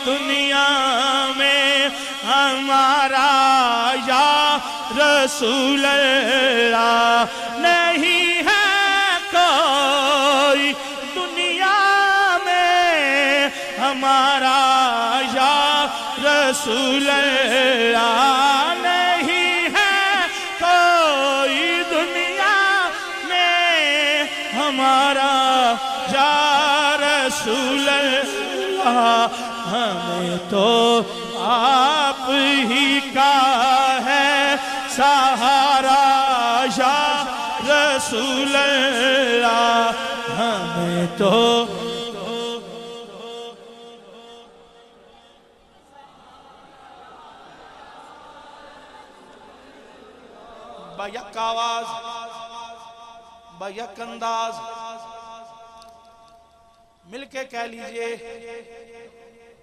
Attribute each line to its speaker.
Speaker 1: दुनिया में हमारा या रसूल अल्लाह नहीं है कोई दुनिया में हमारा या रसूल अल्लाह नहीं है कोई दुनिया में हमारा या रसूल अल्लाह। हमें तो आप ही का है सहारा या रसूल अल्लाह। हमें तो बायक आवाज बायक अंदाज मिलके कह लीजिए